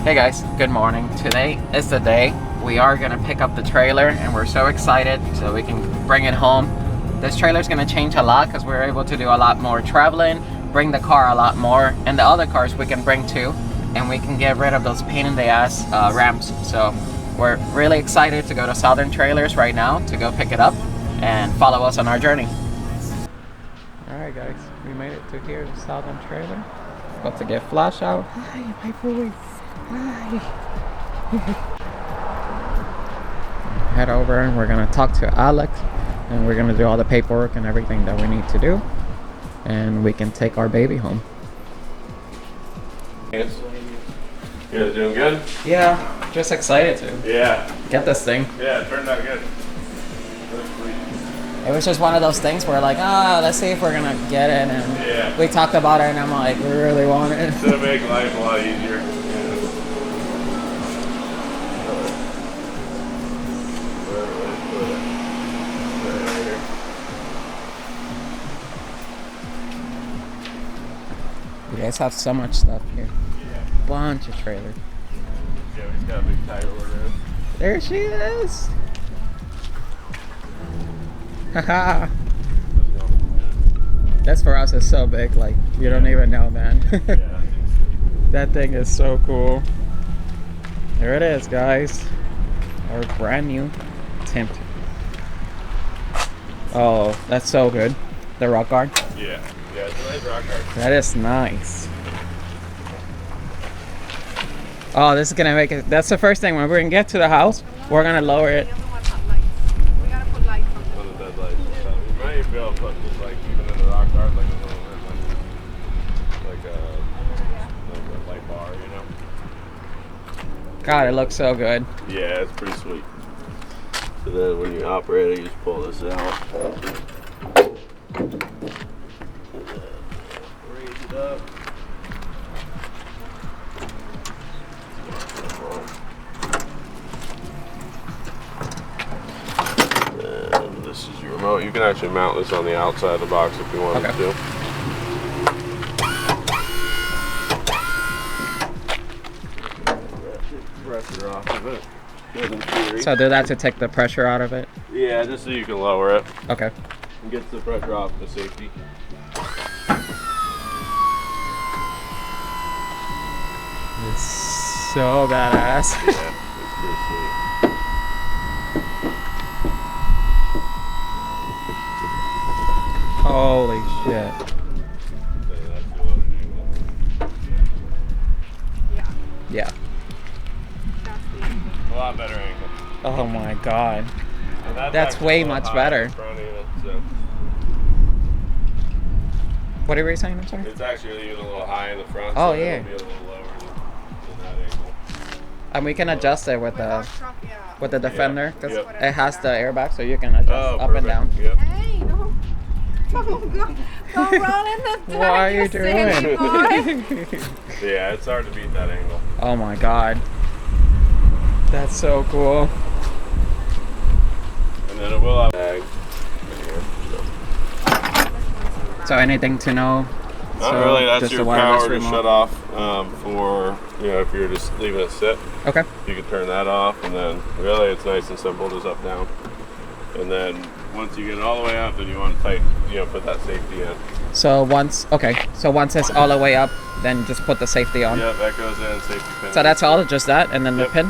Hey guys, good morning. Today is the day we are gonna pick up the trailer and we're so excited so we can bring it home. This trailer is gonna change a lot because we're able to do a lot more traveling, bring the car a lot more, and the other cars we can bring too, and we can get rid of those pain in the ass ramps. So we're really excited to go to Southern Trailers right now to go pick it up and follow us on our journey. Alright guys, we made it to here, the Southern Trailer. About to get flash out. Hi, my boy. Hi. Head over and we're gonna talk to Alex and we're gonna do all the paperwork and everything that we need to do, and we can take our baby home. Yes. You guys doing good? Yeah, just excited to Yeah. get this thing. Yeah, it turned out good. It was just one of those things where like, let's see if we're gonna get it, and Yeah. we talked about it and I'm like, we really want it. It's gonna make life a lot easier. You guys have so much stuff here. Yeah. Bunch of trailers. Yeah, we just got a big tire order. There she is. Haha. That's for us is so big, like you don't even know, man. Yeah. That thing is so cool. There it is, guys. Our brand new Tempt. Oh, that's so good. The rock guard. Yeah. Yeah, it's a nice rock car. That is nice. Oh, this is gonna make it. That's the first thing. When we're gonna get to the house, we're gonna lower it. The other one had lights. We gotta put lights on On the deadlights and stuff. You might even be able to put just like even in the rock car like a little like a light bar, you know? God, it looks so good. Yeah, it's pretty sweet. So then when you operate it, you just pull this out. Raise it up. And this is your remote. You can actually mount this on the outside of the box if you wanted Okay. to. Pressure off of it. Good in theory. So do that to take the pressure out of it. Yeah, just so you can lower it Okay. and get the pressure off the safety. It's so badass. Yeah, it's pretty sweet. Holy shit. Yeah. Yeah. A lot better angle. Oh my god. And That's actually way a little much high better. in front even, so What are you saying? I'm sorry. it's actually even a little high in the front. Oh, so yeah. It'll be a little lower than that angle. And we can adjust it with With our the truck, yeah. Defender because Yep. it has the airbag, so you can adjust up perfect. and down. Yep. Hey, don't run in the What are you silly doing? boy. Yeah, it's hard to beat that angle. Oh my god. That's so cool. And then it will have a bag in here. So anything to know? Not So, really. That's just your the wireless power to remote. shut off for, if you're just leaving it sit. Okay. You can turn that off, and then really it's nice and simple, just up, down. And then once you get it all the way up, then you want to tighten, put that safety in. So once it's all the way up, then just put the safety on. Yep, that goes in, safety pin. So that's all, just that, and then Yep. the pin.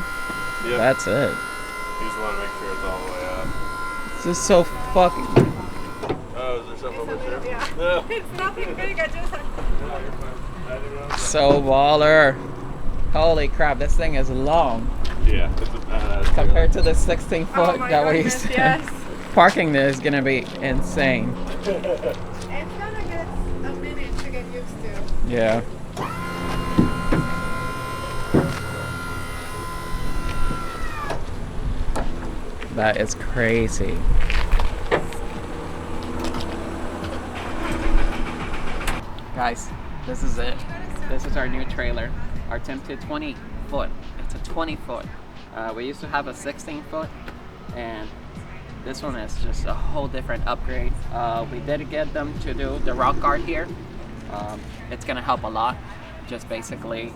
Yep. That's it. You just want to make sure it's all the way up. This is so fucking. Oh, is there something over there? Yeah. No. It's nothing big. I just had. No, you're fine. I didn't know. So baller. Holy crap, this thing is long Yeah, it's a badass. compared to the 16 foot Oh my that we goodness, used to. yes. Parking there is gonna be insane. It's gonna get a minute to get used to. Yeah. That is crazy. Guys, this is it. This is our new trailer. Our Tempted 20 foot. It's a 20 foot. We used to have a 16 foot, and this one is just a whole different upgrade. We did get them to do the rock guard here. It's gonna help a lot. Just basically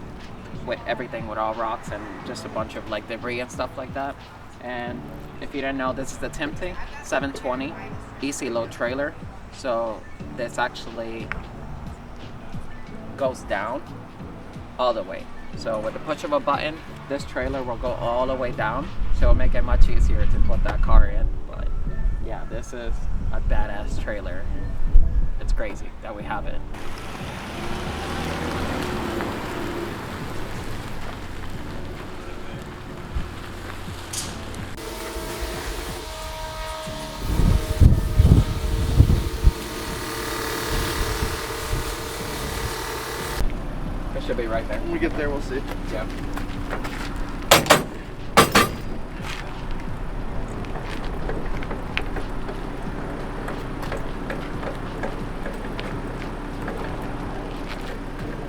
with everything, with all rocks and just a bunch of like debris and stuff like that. And if you didn't know, this is the Timty 720 easy load trailer. So this actually goes down all the way. So with the push of a button, this trailer will go all the way down. So it'll make it much easier to put that car in. But yeah, this is a badass trailer. It's crazy that we have it. It should be right there. When we get there, we'll see. Yeah.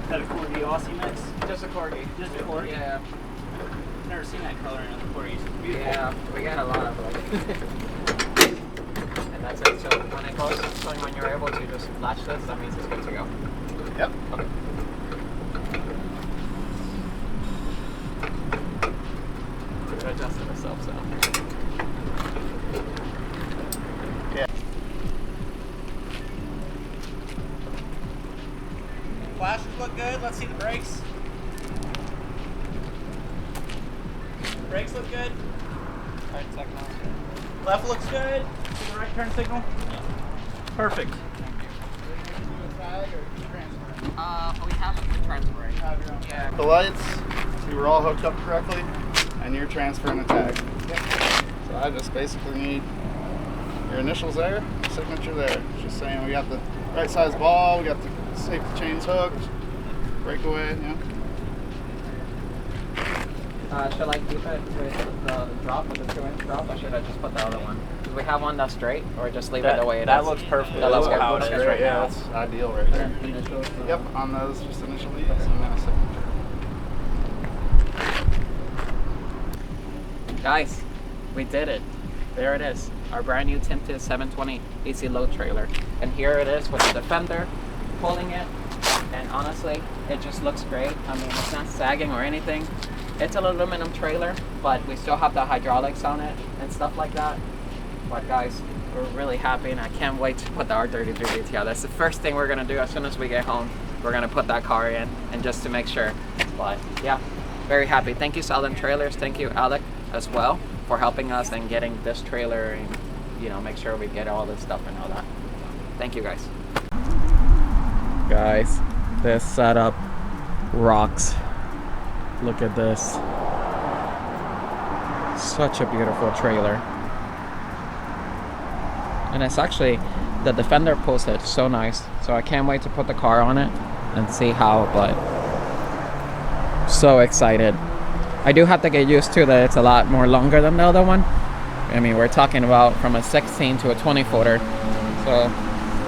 Is that a Corgi Aussie mix? Just a corgi. Just a Corgi? Yeah. I've never seen that color in other Corgis. It's beautiful. Yeah, we got a lot of them. And that's it. So when it goes, so when you're able to just latch this, that means it's good to go. Yep. Okay. It adjusted itself, so. Flashers look good. Let's see the brakes. Brakes look good. Right second on. Left looks good. See the right turn signal? Perfect. We have the transfer. Yeah. The lights, we were all hooked up correctly, and you're transferring the tag. So I just basically need your initials there, signature there. Just saying we got the right size ball, we got the safety chains hooked, breakaway, you know. Should I keep it with the drop, with the 2-inch drop, or should I just put the other one? Because we have one that's straight, or just leave it the way it is? That looks perfect. That looks good. how it is Great, right yeah, now. that's ideal right there. Initials, Yep, on those, just initial leads and then a signature. Guys, we did it. There it is. Our brand new Timty 720 easy load trailer. And here it is with the Defender pulling it. And honestly, it just looks great. I mean, it's not sagging or anything. It's an aluminum trailer, but we still have the hydraulics on it and stuff like that. But guys, we're really happy, and I can't wait to put the R33 GTI. That's the first thing we're gonna do as soon as we get home. We're gonna put that car in, and just to make sure. But yeah, very happy. Thank you, Southern Trailers. Thank you, Alec, as well, for helping us and getting this trailer and, you know, make sure we get all this stuff and all that. Thank you, guys. Guys, this setup rocks. Look at this. Such a beautiful trailer. And it's actually, the Defender pulls it so nice. So I can't wait to put the car on it and see how, but so excited. I do have to get used to that it's a lot more longer than the other one. I mean, we're talking about from a 16 to a 20 footer. So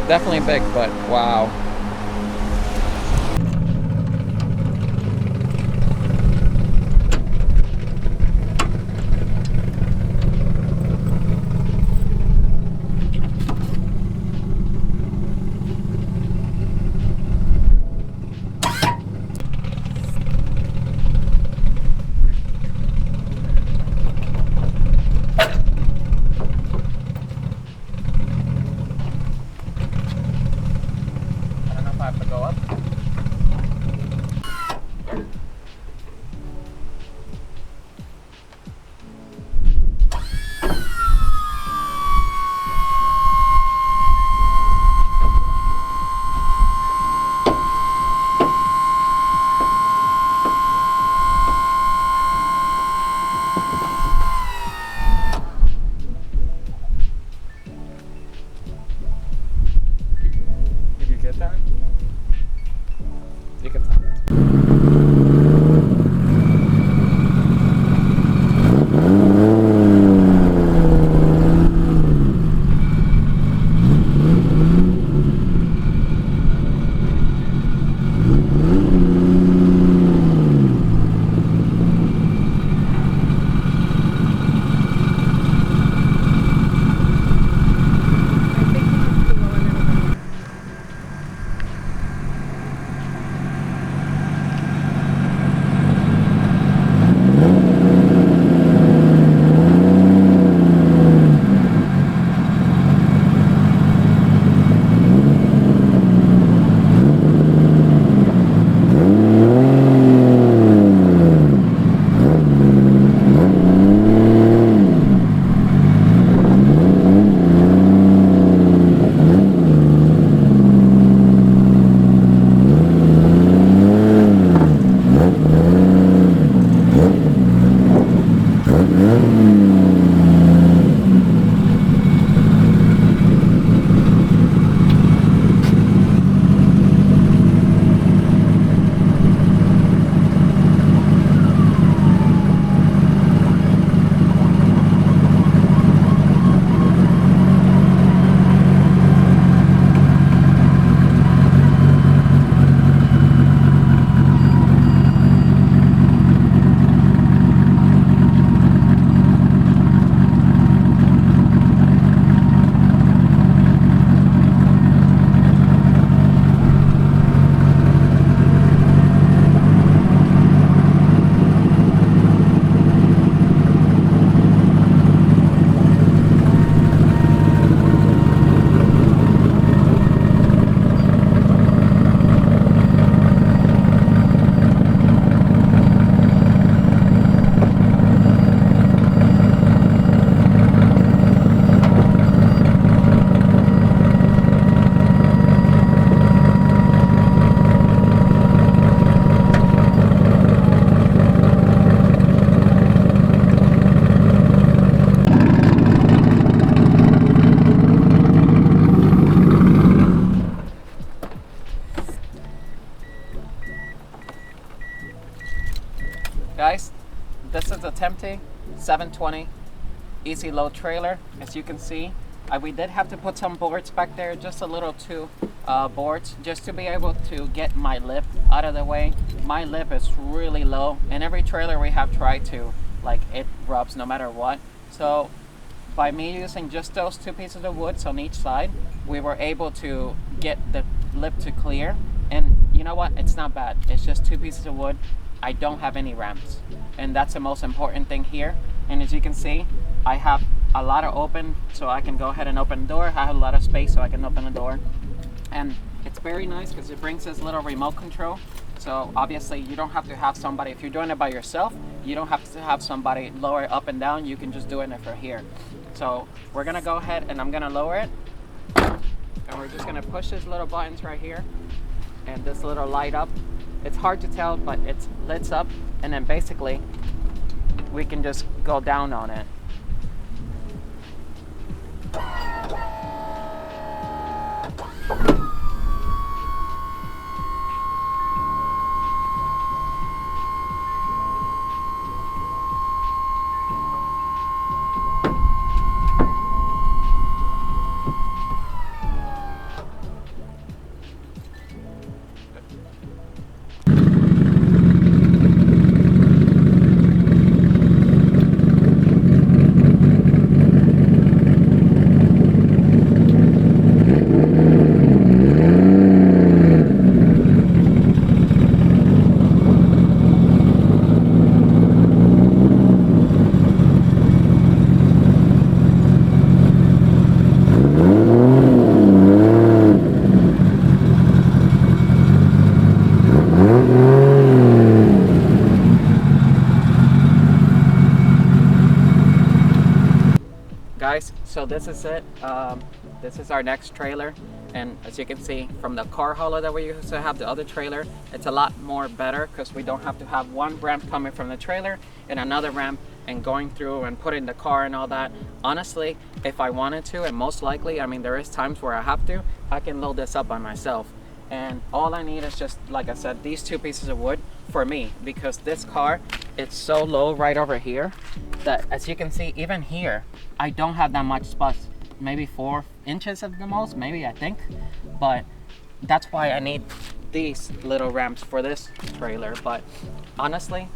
definitely big, but wow. guys, this is a Temte 720 easy load trailer. As you can see, we did have to put some boards back there, just a little two boards, just to be able to get my lip out of the way. My lip is really low, and every trailer we have tried to, like, it rubs no matter what. So by me using just those two pieces of wood on each side, we were able to get the lip to clear. And you know what? It's not bad. It's just two pieces of wood. I don't have any ramps, and that's the most important thing here. And as you can see, I have a lot of open, so I can go ahead and open the door. I have a lot of space, so I can open the door. And it's very nice because it brings this little remote control. So obviously you don't have to have somebody, if you're doing it by yourself, you don't have to have somebody lower it up and down. You can just do it from here. So we're gonna go ahead and I'm gonna lower it. And we're just gonna push these little buttons right here. And this little light up. It's hard to tell, but it lights up. And then basically we can just go down on it. Guys, so this is it. This is our next trailer, and as you can see from the car hauler that we used to have, the other trailer, it's a lot more better because we don't have to have one ramp coming from the trailer and another ramp and going through and putting the car and all that. Honestly, if I wanted to, and most likely, I mean, there is times where I have to, I can load this up by myself. And all I need is just, like I said, these two pieces of wood for me, because this car, it's so low right over here that, as you can see, even here, I don't have that much space. Maybe 4 inches at the most, maybe, I think. But that's why I need these little ramps for this trailer. But honestly,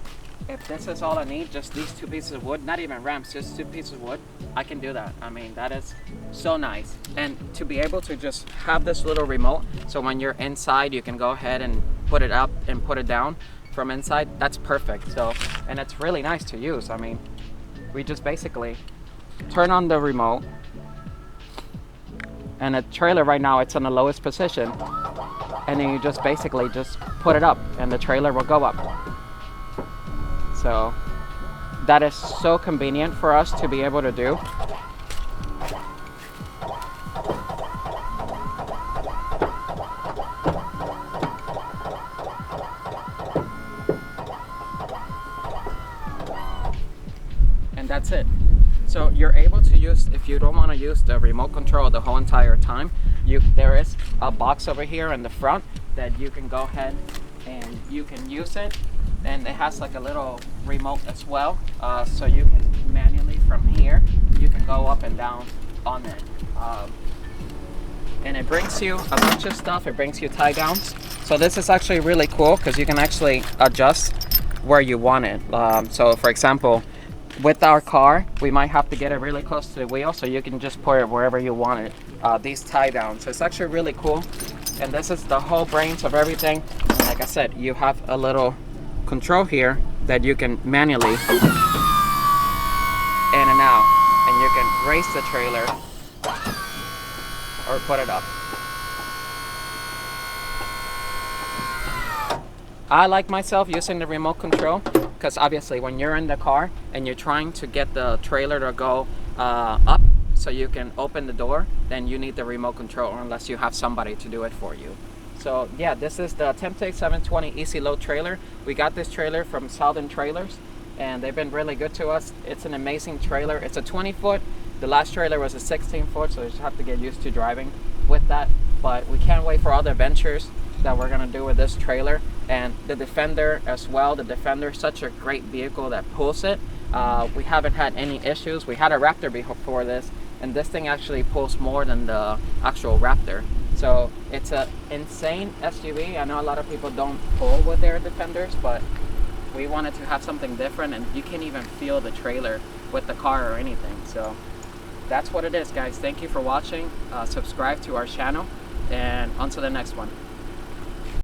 if this is all I need, just these two pieces of wood, not even ramps, just two pieces of wood, I can do that. I mean, that is so nice. And to be able to just have this little remote, so when you're inside, you can go ahead and put it up and put it down from inside, that's perfect. So, and it's really nice to use. I mean, we just basically turn on the remote, and the trailer right now, it's in the lowest position, and then you just basically just put it up and the trailer will go up. So that is so convenient for us to be able to do. And that's it. So you're able to use, if you don't want to use the remote control the whole entire time, there is a box over here in the front that you can go ahead and you can use it. And it has like a little remote as well, so you can manually from here, you can go up and down on it. And it brings you a bunch of stuff. It brings you tie downs. So this is actually really cool because you can actually adjust where you want it. So for example, with our car, we might have to get it really close to the wheel, so you can just put it wherever you want it. These tie downs, so it's actually really cool. And this is the whole brains of everything. And like I said, you have a little control here that you can manually in and out, and you can raise the trailer or put it up. I like myself using the remote control because obviously when you're in the car and you're trying to get the trailer to go up so you can open the door, then you need the remote control unless you have somebody to do it for you. So yeah, this is the Temte 720 Easy Load trailer. We got this trailer from Southern Trailers and they've been really good to us. It's an amazing trailer. It's a 20 foot. The last trailer was a 16 foot, so you just have to get used to driving with that. But we can't wait for all the adventures that we're gonna do with this trailer. And the Defender as well. The Defender is such a great vehicle that pulls it. We haven't had any issues. We had a Raptor before this, and this thing actually pulls more than the actual Raptor. So it's an insane SUV. I know a lot of people don't pull with their Defenders, but we wanted to have something different, and you can't even feel the trailer with the car or anything. So that's what it is, guys. Thank you for watching. Subscribe to our channel, and on to the next one.